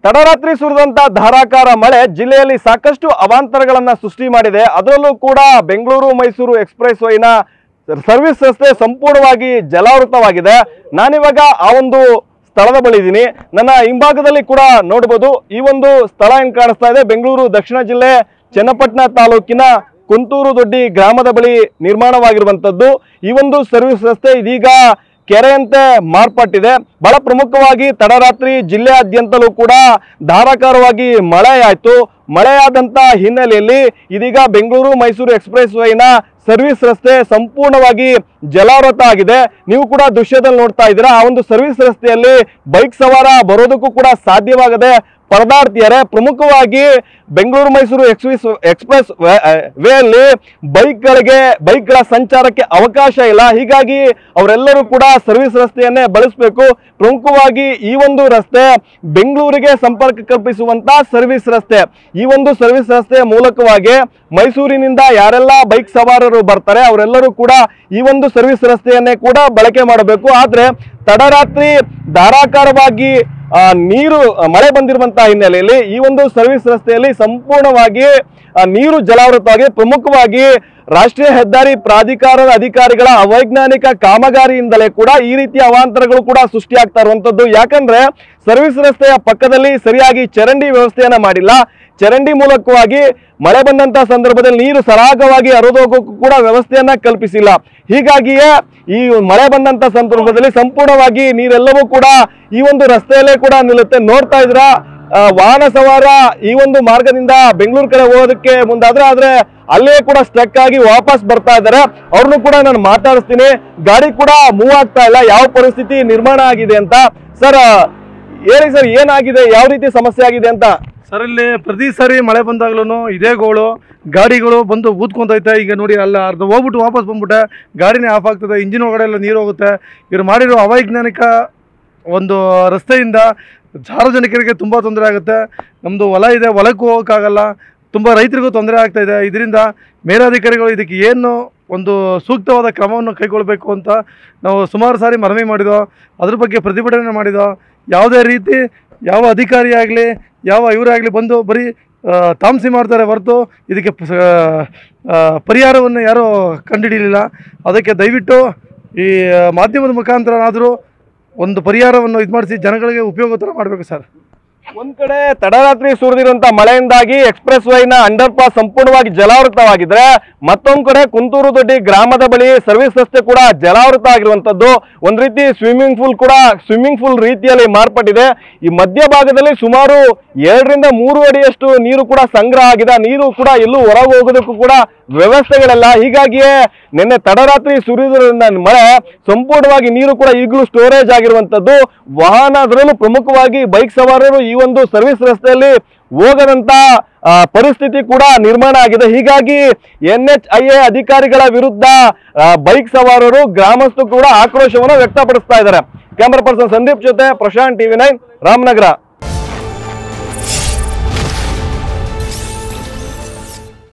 ತಡರಾತ್ರಿ ಸುರಿದಂತ ಧಾರಾಕಾರ ಮಳೆ ಜಿಲ್ಲೆಯಲ್ಲಿ ಸಾಕಷ್ಟು ಅವಾಂತರಗಳನ್ನ ಸೃಷ್ಟಿ ಮಾಡಿದೆ. ಅದರಲ್ಲೂ ಕೂಡ ಬೆಂಗಳೂರು ಮೈಸೂರು ಎಕ್ಸ್‌ಪ್ರೆಸ್ ವೇನ ಸರ್ವಿಸ್ ರಸ್ತೆ ಸಂಪೂರ್ಣವಾಗಿ ಜಲಾವೃತವಾಗಿದೆ. ನಾನಿವಾಗ ಆ ಒಂದು ಸ್ಥಳದ ಬಳಿ ಇದ್ದೀನಿ. ನನ್ನ ಹಿಂಭಾಗದಲ್ಲಿ ಕೂಡ ನೋಡಬಹುದು ಈ ಒಂದು ಸ್ಥಳ ಏನ್ ಕಾಣಿಸ್ತಾ ಇದೆ, ಬೆಂಗಳೂರು ದಕ್ಷಿಣ ಜಿಲ್ಲೆ ಚನ್ನಪಟ್ಟಣ ತಾಲೂಕಿನ ಕುಂತೂರು ದೊಡ್ಡಿ ಗ್ರಾಮದ ಬಳಿ ನಿರ್ಮಾಣವಾಗಿರುವಂತದ್ದು ಈ ಒಂದು ಸರ್ವಿಸ್ ರಸ್ತೆ ಇದೀಗ ಕೆರೆಯಂತೆ ಮಾರ್ಪಟ್ಟಿದೆ. ಬಹಳ ಪ್ರಮುಖವಾಗಿ ತಡರಾತ್ರಿ ಜಿಲ್ಲೆಯಾದ್ಯಂತಲೂ ಕೂಡ ಧಾರಾಕಾರವಾಗಿ ಮಳೆಯಾಯಿತು. ಮಳೆಯಾದಂತ ಹಿನ್ನೆಲೆಯಲ್ಲಿ ಇದೀಗ ಬೆಂಗಳೂರು ಮೈಸೂರು ಎಕ್ಸ್‌ಪ್ರೆಸ್ ವೇನ ಸರ್ವಿಸ್ ರಸ್ತೆ ಸಂಪೂರ್ಣವಾಗಿ ಜಲಾವೃತ ಆಗಿದೆ. ನೀವು ಕೂಡ ದೃಶ್ಯದಲ್ಲಿ ನೋಡ್ತಾ ಇದ್ದೀರಾ. ಆ ಒಂದು ಸರ್ವಿಸ್ ರಸ್ತೆಯಲ್ಲಿ ಬೈಕ್ ಸವಾರ ಬರೋದಕ್ಕೂ ಕೂಡ ಸಾಧ್ಯವಾಗದೆ ಪರದಾಡ್ತಿದ್ದಾರೆ. ಪ್ರಮುಖವಾಗಿ ಬೆಂಗಳೂರು ಮೈಸೂರು ಎಕ್ಸ್‌ಪ್ರೆಸ್ ವೇ ಅಲ್ಲಿ ಬೈಕ್ಗಳ ಸಂಚಾರಕ್ಕೆ ಅವಕಾಶ ಇಲ್ಲ. ಹೀಗಾಗಿ ಅವರೆಲ್ಲರೂ ಕೂಡ ಸರ್ವಿಸ್ ರಸ್ತೆಯನ್ನೇ ಬಳಸಬೇಕು. ಪ್ರಮುಖವಾಗಿ ಈ ಒಂದು ರಸ್ತೆ ಬೆಂಗಳೂರಿಗೆ ಸಂಪರ್ಕ ಕಲ್ಪಿಸುವಂತ ಸರ್ವಿಸ್ ರಸ್ತೆ. ಈ ಒಂದು ಸರ್ವಿಸ್ ರಸ್ತೆಯ ಮೂಲಕವಾಗಿ ಮೈಸೂರಿನಿಂದ ಯಾರೆಲ್ಲ ಬೈಕ್ ಸವಾರರು ಬರ್ತಾರೆ ಅವರೆಲ್ಲರೂ ಕೂಡ ಈ ಒಂದು ಸರ್ವಿಸ್ ರಸ್ತೆಯನ್ನೇ ಕೂಡ ಬಳಕೆ ಮಾಡಬೇಕು. ಆದ್ರೆ ತಡರಾತ್ರಿ ಧಾರಾಕಾರವಾಗಿ ಮಳೆ ಬಂದಿರುವಂತಹ ಹಿನ್ನೆಲೆಯಲ್ಲಿ ಈ ಒಂದು ಸರ್ವಿಸ್ ರಸ್ತೆಯಲ್ಲಿ ಸಂಪೂರ್ಣವಾಗಿ ನೀರು ಜಲಾವೃತವಾಗಿ ಪ್ರಮುಖವಾಗಿ ರಾಷ್ಟ್ರೀಯ ಹೆದ್ದಾರಿ ಪ್ರಾಧಿಕಾರದ ಅಧಿಕಾರಿಗಳ ಅವೈಜ್ಞಾನಿಕ ಕಾಮಗಾರಿಯಿಂದಲೇ ಕೂಡ ಈ ರೀತಿಯ ಅವಾಂತರಗಳು ಕೂಡ ಸೃಷ್ಟಿಯಾಗ್ತಾ ಇರುವಂತದ್ದು. ಯಾಕಂದ್ರೆ ಸರ್ವಿಸ್ ರಸ್ತೆಯ ಪಕ್ಕದಲ್ಲಿ ಸರಿಯಾಗಿ ಚರಂಡಿ ವ್ಯವಸ್ಥೆಯನ್ನ ಮಾಡಿಲ್ಲ. ಚರಂಡಿ ಮೂಲಕವಾಗಿ ಮಳೆ ಬಂದಂತ ಸಂದರ್ಭದಲ್ಲಿ ನೀರು ಸರಾಗವಾಗಿ ಹರಿದೋಗೋಕ್ಕೂ ಕೂಡ ವ್ಯವಸ್ಥೆಯನ್ನ ಕಲ್ಪಿಸಿಲ್ಲ. ಹೀಗಾಗಿಯೇ ಈ ಮಳೆ ಬಂದಂತ ಸಂದರ್ಭದಲ್ಲಿ ಸಂಪೂರ್ಣವಾಗಿ ನೀರೆಲ್ಲವೂ ಕೂಡ ಈ ಒಂದು ರಸ್ತೆಯಲ್ಲೇ ಕೂಡ ನಿಲ್ಲುತ್ತೆ. ನೋಡ್ತಾ ಇದ್ರ ವಾಹನ ಸವಾರ ಈ ಒಂದು ಮಾರ್ಗದಿಂದ ಬೆಂಗಳೂರು ಕಡೆ ಹೋಗೋದಕ್ಕೆ ಮುಂದಾದ್ರೆ ಅಲ್ಲೇ ಕೂಡ ಸ್ಟ್ರಕ್ ಆಗಿ ವಾಪಸ್ ಬರ್ತಾ ಇದ್ದಾರೆ. ಅವ್ರನ್ನು ಕೂಡ ನಾನು ಮಾತಾಡಿಸ್ತೀನಿ. ಗಾಡಿ ಕೂಡ ಮೂವ್ ಆಗ್ತಾ ಇಲ್ಲ. ಯಾವ ಪರಿಸ್ಥಿತಿ ನಿರ್ಮಾಣ ಆಗಿದೆ ಅಂತ ಸರ್ ಹೇಳಿ ಸರ್, ಏನಾಗಿದೆ, ಯಾವ ರೀತಿ ಸಮಸ್ಯೆ ಆಗಿದೆ ಅಂತ? ಸರ್, ಇಲ್ಲಿ ಪ್ರತಿ ಸಾರಿ ಮಳೆ ಬಂದಾಗ್ಲೂ ಇದೇ ಗೋಳು ಗಾಡಿಗಳು ಬಂದು ಊದ್ಕೊಂತೈತೆ. ಈಗ ನೋಡಿ ಅಲ್ಲ ಅರ್ಧ ಹೋಗ್ಬಿಟ್ಟು ವಾಪಸ್ ಬಂದ್ಬಿಟ್ಟೆ ಗಾಡಿನೇ ಆಫ್ ಆಗ್ತದೆ, ಇಂಜಿನ್ ಒಳಗಡೆ ಎಲ್ಲ ನೀರು ಹೋಗುತ್ತೆ. ಇವ್ರು ಮಾಡಿರೋ ಅವೈಜ್ಞಾನಿಕ ಒಂದು ರಸ್ತೆಯಿಂದ ಸಾರ್ವಜನಿಕರಿಗೆ ತುಂಬ ತೊಂದರೆ ಆಗುತ್ತೆ. ನಮ್ಮದು ಹೊಲ ಇದೆ, ಹೊಲಕ್ಕೂ ಹೋಗೋಕ್ಕಾಗಲ್ಲ, ತುಂಬ ರೈತರಿಗೂ ತೊಂದರೆ ಆಗ್ತಾಯಿದೆ. ಇದರಿಂದ ಮೇಲಾಧಿಕಾರಿಗಳು ಇದಕ್ಕೆ ಏನು ಒಂದು ಸೂಕ್ತವಾದ ಕ್ರಮವನ್ನು ಕೈಗೊಳ್ಳಬೇಕು ಅಂತ ನಾವು ಸುಮಾರು ಸಾರಿ ಮನವಿ ಮಾಡಿದೋ, ಅದ್ರ ಬಗ್ಗೆ ಪ್ರತಿಭಟನೆ ಮಾಡಿದೋ. ಯಾವುದೇ ರೀತಿ ಯಾವ ಅಧಿಕಾರಿ ಆಗಲಿ ಯಾವ ಇವರಾಗಲಿ ಬಂದು ಬರೀ ತಾಮಸಿ ಮಾಡ್ತಾರೆ ಹೊರತು ಇದಕ್ಕೆ ಪರಿಹಾರವನ್ನು ಯಾರೂ ಕಂಡುಹಿಡಿಯಲಿಲ್ಲ. ಅದಕ್ಕೆ ದಯವಿಟ್ಟು ಈ ಮಾಧ್ಯಮದ ಮುಖಾಂತರನಾದರೂ ಒಂದು ಪರಿಹಾರವನ್ನು ಇದು ಮಾಡಿಸಿ ಜನಗಳಿಗೆ ಉಪಯೋಗ ಥರ ಮಾಡಬೇಕು ಸರ್. ಒಂದ್ ಕಡೆ ತಡರಾತ್ರಿ ಸುರಿದಿರುವಂತ ಮಳೆಯಿಂದಾಗಿ ಎಕ್ಸ್‌ಪ್ರೆಸ್ ವೇನ ಅಂಡರ್ ಪಾಸ್ ಸಂಪೂರ್ಣವಾಗಿ ಜಲಾವೃತವಾಗಿದ್ರೆ, ಮತ್ತೊಂದ್ ಕಡೆ ಕುಂತೂರು ದೊಡ್ಡಿ ಗ್ರಾಮದ ಬಳಿ ಸರ್ವಿಸ್ ರಸ್ತೆ ಕೂಡ ಜಲಾವೃತ ಆಗಿರುವಂತದ್ದು. ಒಂದ್ ರೀತಿ ಸ್ವಿಮ್ಮಿಂಗ್ ಪೂಲ್ ರೀತಿಯಲ್ಲಿ ಮಾರ್ಪಟ್ಟಿದೆ. ಈ ಮಧ್ಯಭಾಗದಲ್ಲಿ ಸುಮಾರು 2 ರಿಂದ 3 ಅಡಿಯಷ್ಟು ನೀರು ಕೂಡ ಸಂಗ್ರಹ ಆಗಿದೆ. ನೀರು ಕೂಡ ಎಲ್ಲೂ ಹೊರಗೆ ಹೋಗೋದಕ್ಕೂ ಕೂಡ ವ್ಯವಸ್ಥೆಗಳೆಲ್ಲ. ಹೀಗಾಗಿಯೇ ನಿನ್ನೆ ತಡರಾತ್ರಿ ಸುರಿದಿರುವುದರಿಂದ ಮಳೆ ಸಂಪೂರ್ಣವಾಗಿ ನೀರು ಕೂಡ ಈಗಲೂ ಸ್ಟೋರೇಜ್ ಆಗಿರುವಂತದ್ದು. ವಾಹನ ಅದರಲ್ಲೂ ಪ್ರಮುಖವಾಗಿ ಬೈಕ್ ಸವಾರರು ಈ ಒಂದು ಸರ್ವಿಸ್ ರಸ್ತೆಯಲ್ಲಿ ಹೋಗದಂತ ಪರಿಸ್ಥಿತಿ ಕೂಡ ನಿರ್ಮಾಣ ಆಗಿದೆ. ಹೀಗಾಗಿ NHIA ಅಧಿಕಾರಿಗಳ ವಿರುದ್ಧ ಬೈಕ್ ಸವಾರರು ಗ್ರಾಮಸ್ಥರು ಕೂಡ ಆಕ್ರೋಶವನ್ನು ವ್ಯಕ್ತಪಡಿಸ್ತಾ ಇದ್ದಾರೆ. ಕ್ಯಾಮರಾ ಪರ್ಸನ್ ಸಂದೀಪ್ ಜೊತೆ ಪ್ರಶಾಂತ್, TV9 ರಾಮನಗರ.